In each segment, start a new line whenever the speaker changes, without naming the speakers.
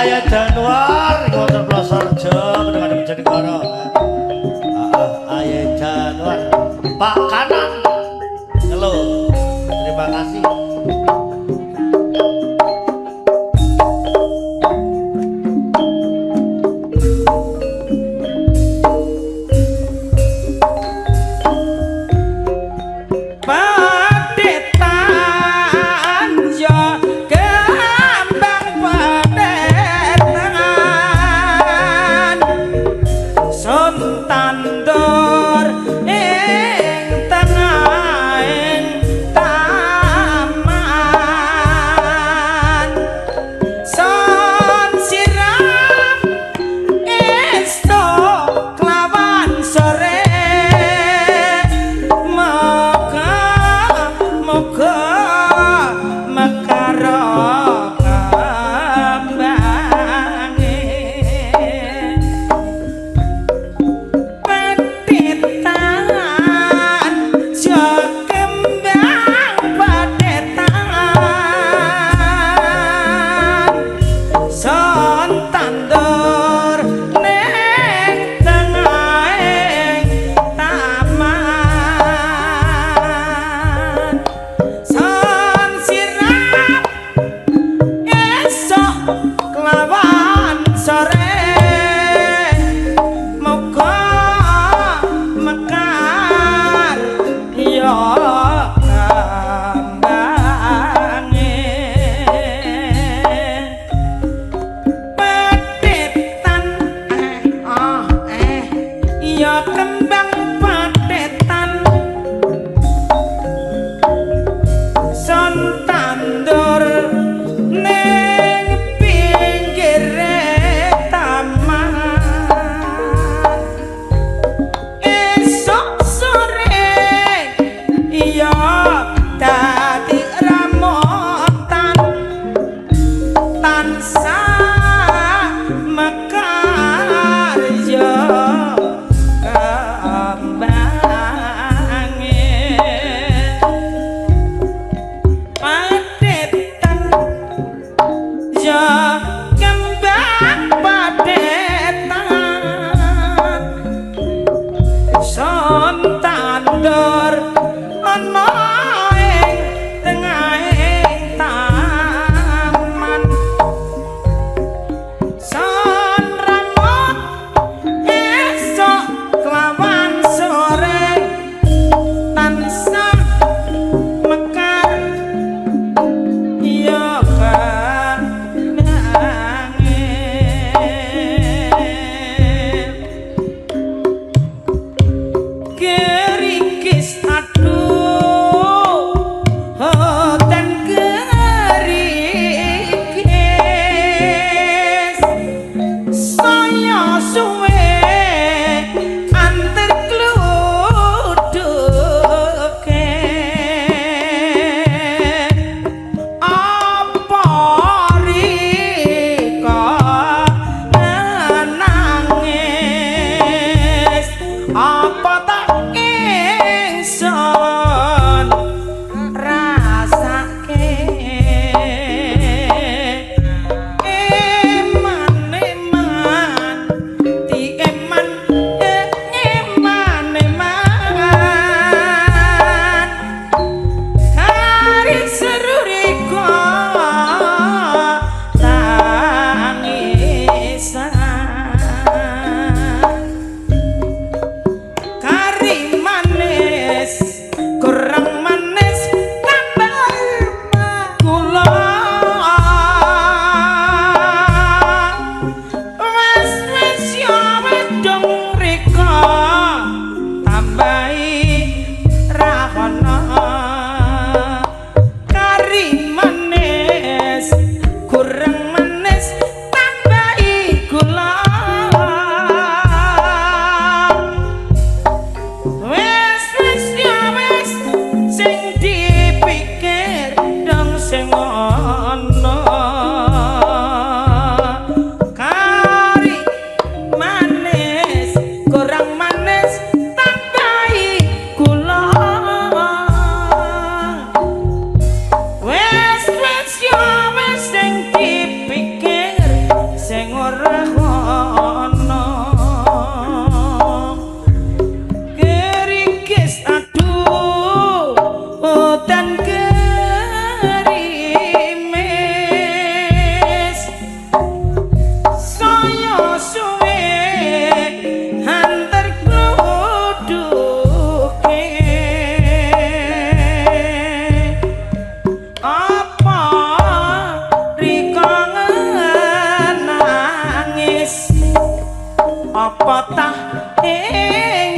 ayah Januar ngotor Plosorjo dengan menjadi koro ayah Januar Pak Kanan halo terima kasih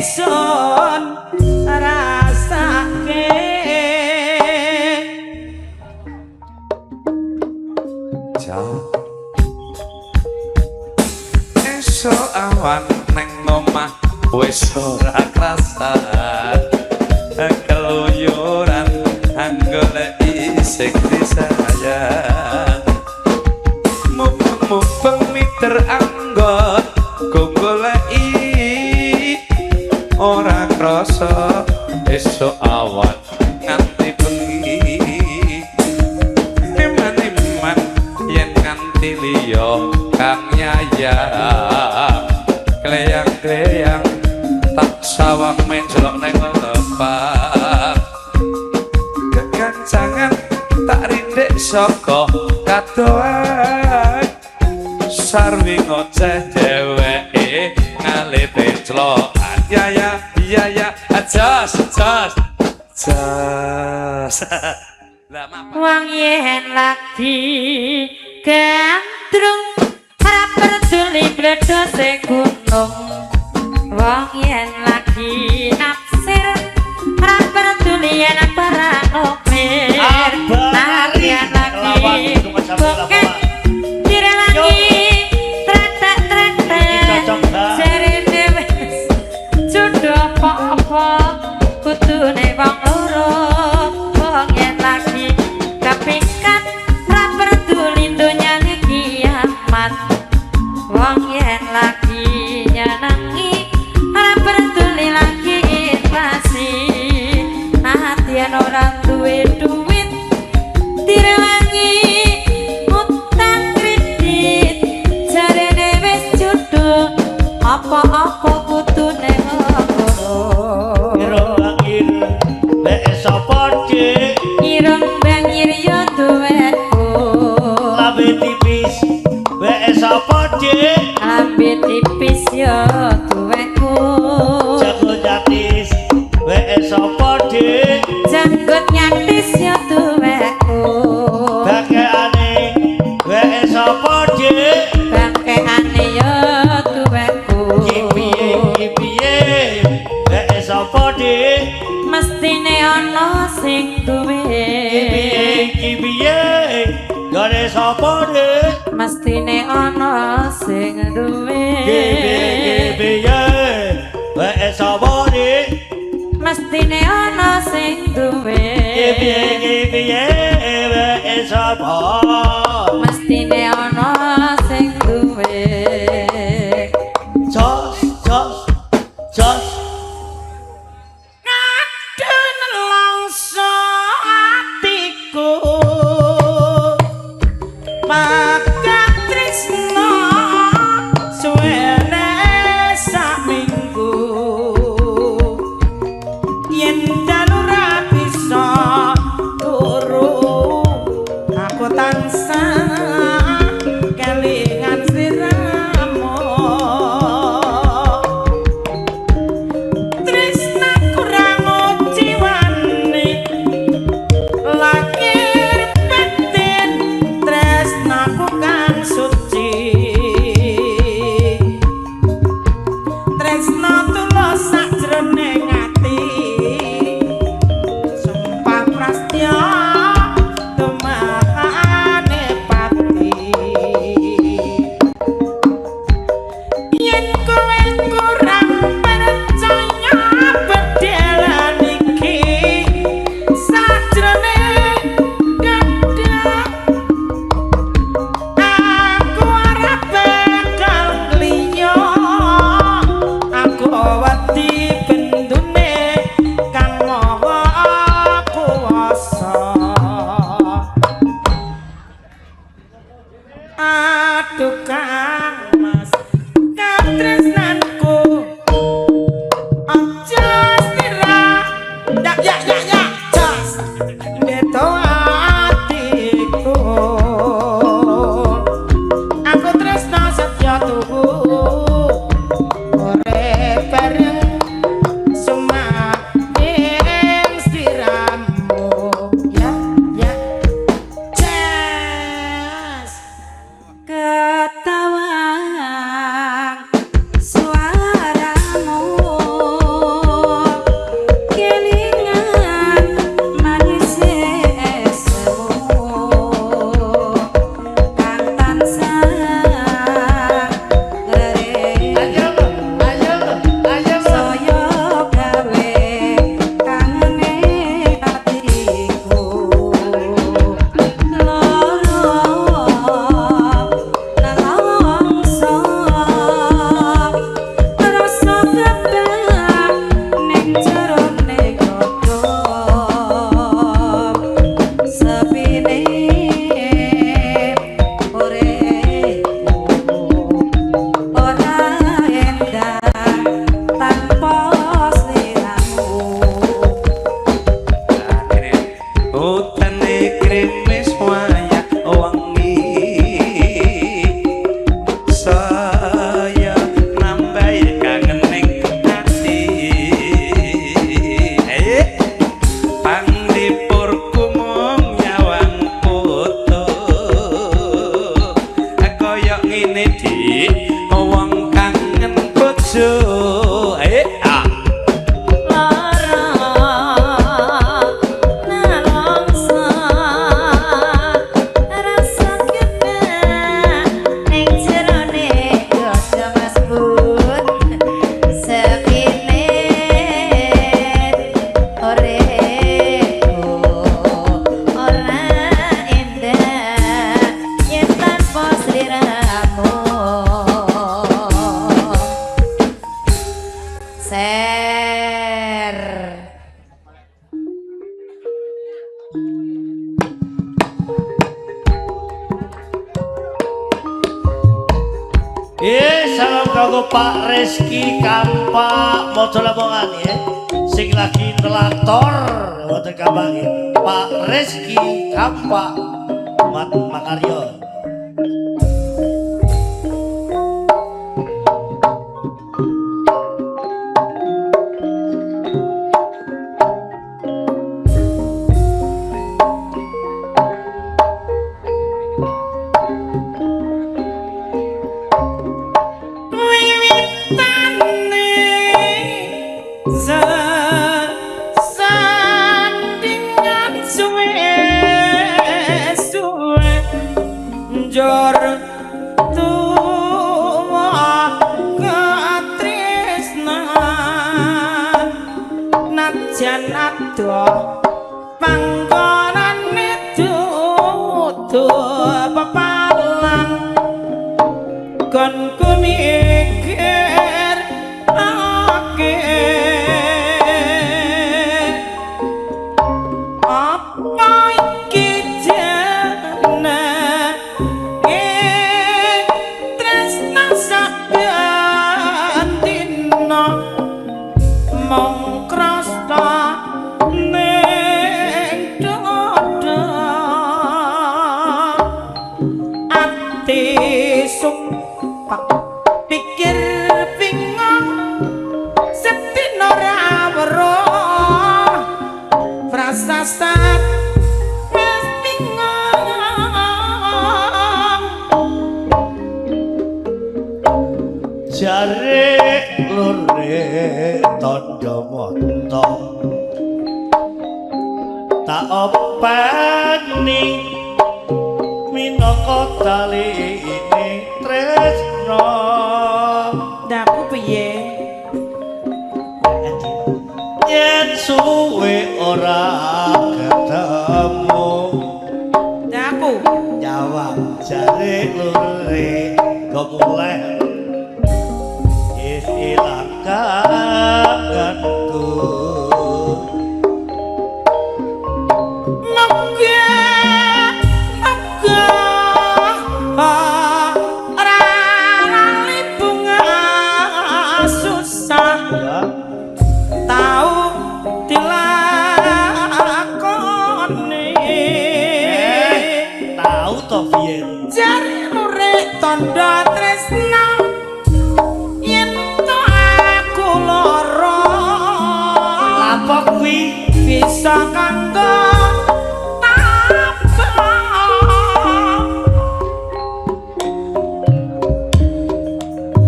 ingsun rasake esok awan neng omah wis ora krasan keluyuran anggoleki sing disayang mubeng miter anggot goleki ora krasa esok awan nganti bengi iman yen nganti liya kang nyayang kleyang-kleyang tak sawang menjelok neng lepah kekancangan tak rindik saka kadoan sarwi ngoceh dheweke ngalih penclokan ya jos
wong yen lagi gandrung ora peduli bledose gunung wong yen lagi naksir ora peduli yen perang nuklir yen lagi bukan direwangi trek serene wis jodoh apa kudune wong loro wong yen lagi kepikat ora peduli donyane kiamat wong yen lagi nyenengi ora peduli lagi inflasi yen ora duwe duit direwangi utang kredit jarene wis jodoh apa-apa kudune ngono
irung bangir mek sapa dik
irung bangir yo duweku
lambe tipis mek sapa dik
lambe tipis yo duweku
jago jatis mek sapa dik
janggut nyatis yo duweku
bakeane mek sapa dik
bangkeane yo duweku
piye mek sapa dik
mestine ana sing duwe
piye gane sapa dik
mestine ana sing duwe
piye mek sapa dik
mestine ana sing duwe
piye mek sapa
mestine ana sing duwe
jos
kadun langsa atiku pakat tresno suwene sak minggu yen dalu ra bisa turu aku tansah
Salam kanggo Pak Reski Kampak moco lamongan ya. Sing lagi nelator wonten Kampak Pak Reski Kampak Mat Makaryo.
Jor tuwa katresnan najan adoh panggonane dudu pepalang kon ku mikir apa iki jane pikir bingung sepino ra weruh prasasat wis bingung
jare lure tandha mata tak openi minangka tali ini tresno
daku piye
yen suwe ora ketemu
daku
jawab jare lure kok mulai ilang kangenku
jare lurek tandha tresna yen to aku lara
apa kuwi
bisa kanggo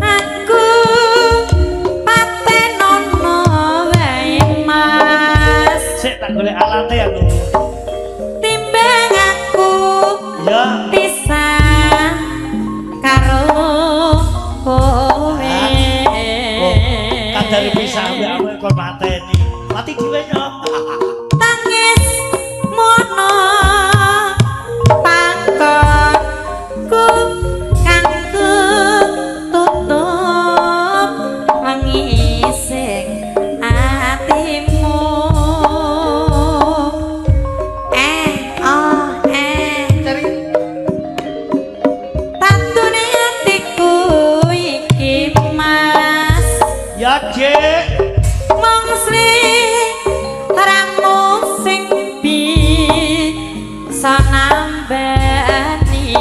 aku patenono wae mas
sik tak golek alate aku
timbang aku
ya
pisah karo kowe
kadare pisah mbek aku kon mateni mati dhewe yo
tangis mono panggonku kanggo tutup mengising atimu tantune atiku iki mas
ya Dek
mong sri ramu sing bisa nambani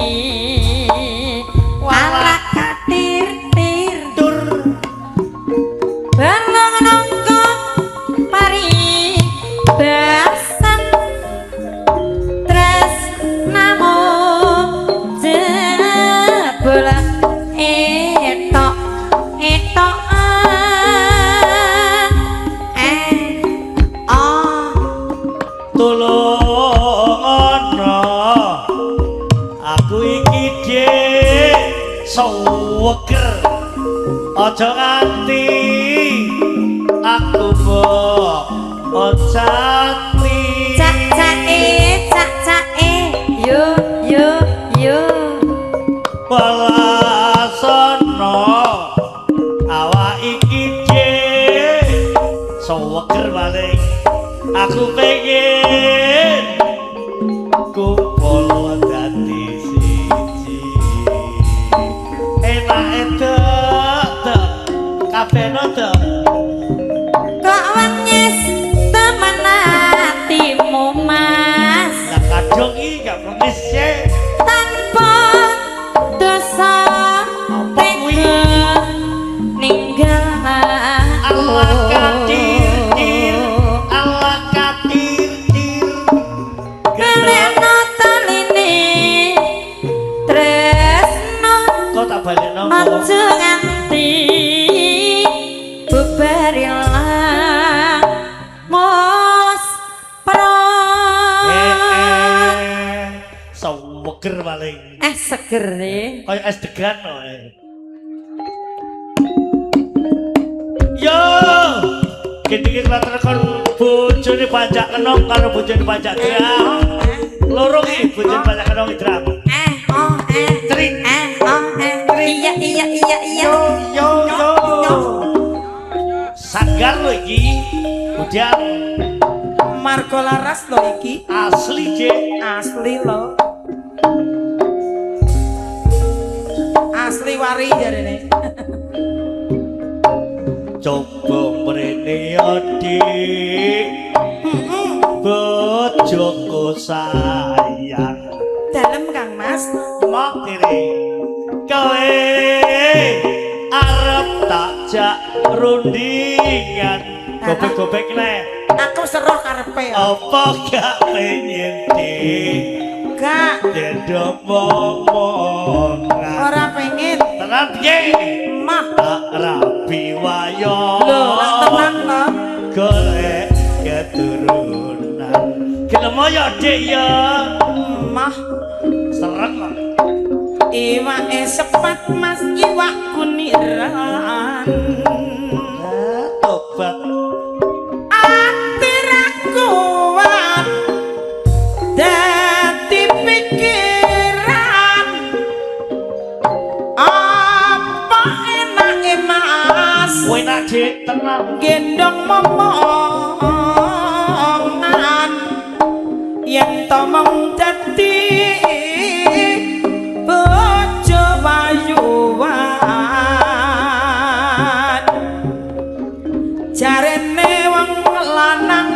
ala katir-tir
tur
balong nongko pari basan tresnamu jebul
tulungono aku iki Dek suweger aja nganti aku mbok ocati
cak-cake yo
Balasana awak iki Dek seweger maning aku pengen kumpul dadi siji enak itu kabeh to
kok wenyes temen atimu mas
lah kadung iki gak permis sih
tanpa dosa
apa kuwi
ninggal
Allah kadir Allah kadir
keleno taline tresno
kok tak balekno
aja nganti bubar ilang mos pro
seweger paling
seger
kaya es degan no yo gede klater kon bojone pajak kenong karo bojone pajak gerang loro iki bojone pajak kenong idram
tring iya
yo sagar lo iki udah
Margo Laras lo iki
asli je
asli lo asli wari jarene
coba mrene adik bojoku sayang
dalem Kang Mas
mok diri kowe arep tak jak rundingan gobek-gobek le
aku seroh karepe ya
apa gak pengen di
gak
dendok momongan
ora pengen
tenan piye
mah
tak rapi wayo
lho lak tenan to
golek keturunan gelem ya dik ya
mah
sereng kok
iwake sepat Mas iwak kuniran
tobat
ati ra kuat dadi pikiran apa enake Mas
kowe nak dik tenang
gendong momongan yen to mong dadi bojo wayuwan jarene wong lanang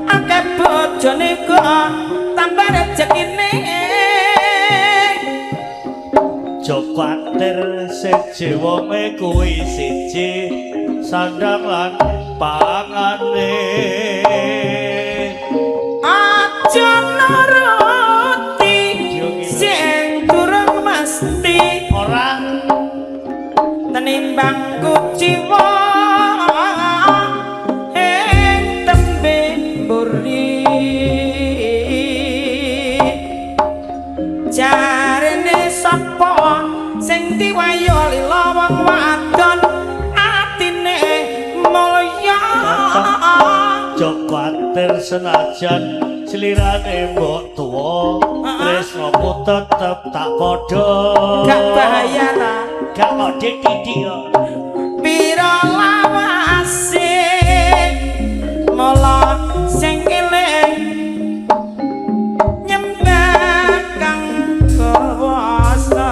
akeh bojone kok tambah rezekine
Jokater siji wonge kuwi siji sandang lan pangane
aja nuruti sing durung mesti
ora
tenimbang kuciwa ing tembe mburi jarene sapa sing diwayo lila wong wadon atine mulya
Jokater senajan slirane mbok tuwa tresnamu tetep tak padha
gak bahaya ta
gak kok dik titik yo
pira lawase mula sing eling nyembah kang kuwasa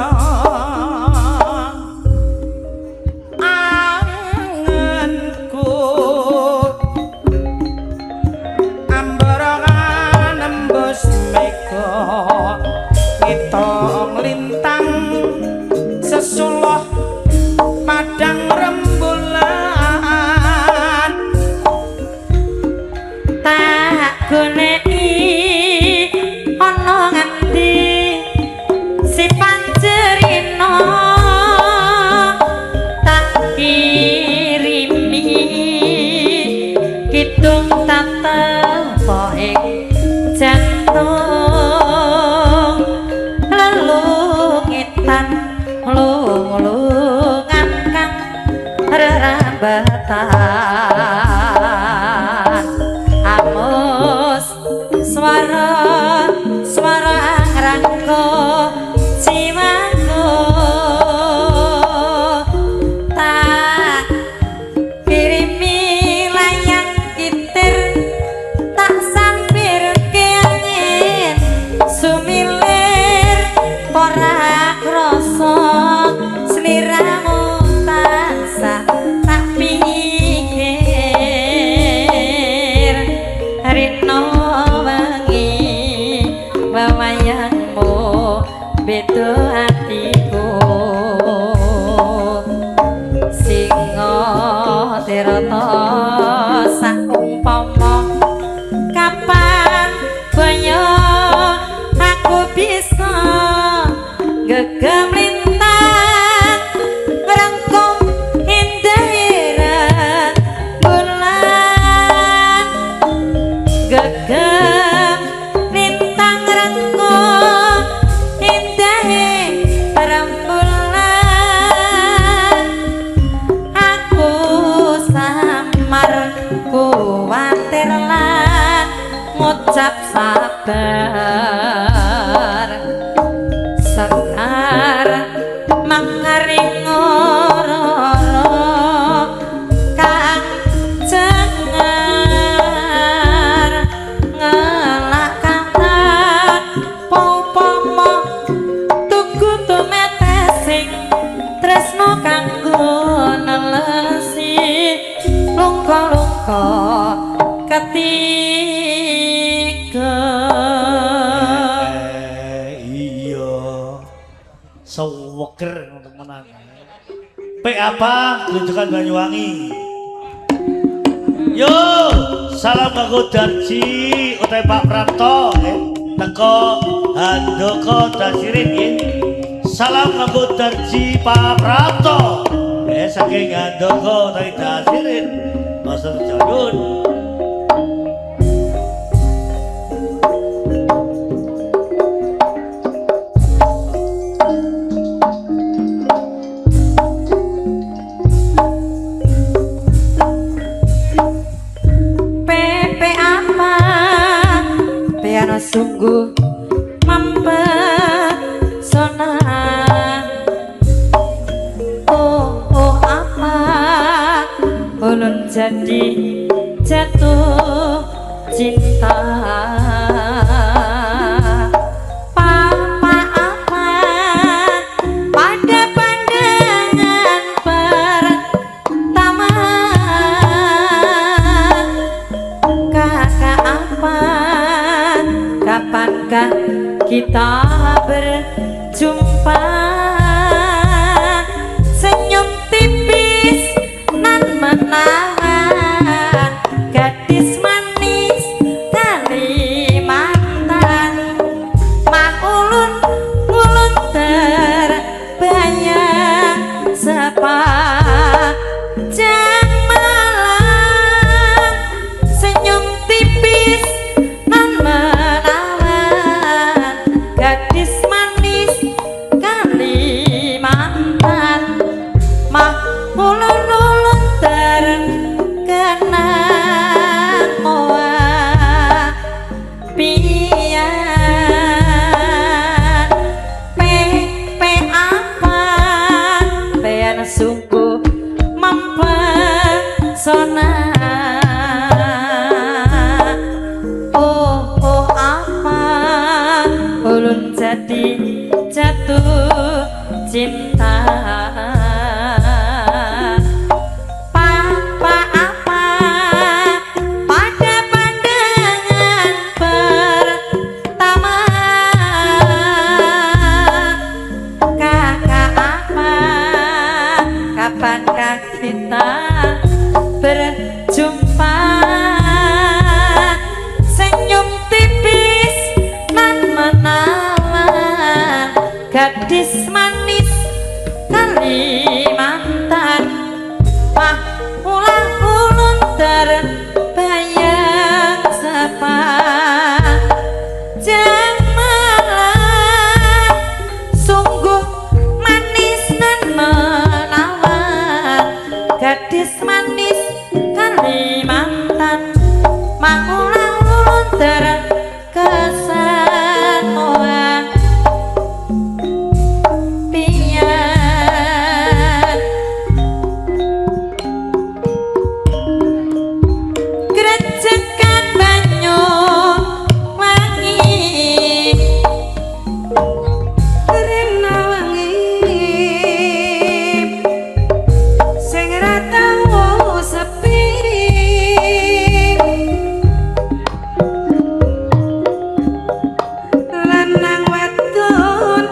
angenku ambara nembus mega kita nglintang sesuluh padang rembulan
tak goleki ana ngendi si panjerina tak kirimi kidung tatepo ing jantung lelungitan lung-lungan kang rerambatan amus swara ngrangko jiwaku tak kirimi layang beda atiku singa tirata saumpama kapan kaya aku bisa gegem lintang rengkung indah bulan gegem lintang rengkung indah bulan aku samar kuwatir lan ngucap sabar sekar mangkaring ora kang cengar ngelak kata popomo tuku tumetesing tresno kanggo nelesi lungka-lungka ketiga.
Iya seweker temenan. P apa tunjukkan Banyuwangi. Yo salam kanggo Darji utawi Pak Prapto teko Handoko Dasirin nggih. Salam kanggo Darji Pak Prapto saking Handoko utawi Dasirin. Matur nuwun.
Sungguh mempesona. Oh apa ulun jadi jatuh cinta. Papa apa pada pandangan pertama. Kakak apa kapankah kita berjumpa? Senyum tipis nan menawan gadis manis Kalimantan. Mak ulun terbayang sepanjang malam. Senyum tipis nan menawan gadis manis Kalimantan. Mah ulun terkenang wah pian pe apa pian sungguh mempesona. Oh apa ulun jadi jatuh cinta. Papa apa pada pandangan pertama. Kakak apa kapankah kita berjumpa? Senyum tipis nan menawan gadis manis Kalimantan. Mah ulang ulun terbayang sepanjang malam. Sungguh manis nan menawan gadis manis Kalimantan. Mah ulang ulun terkesan wah pian. Grejekan Banyuwangi rena wangi sing ra tau sepi. Lanang wadon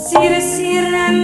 sir-siran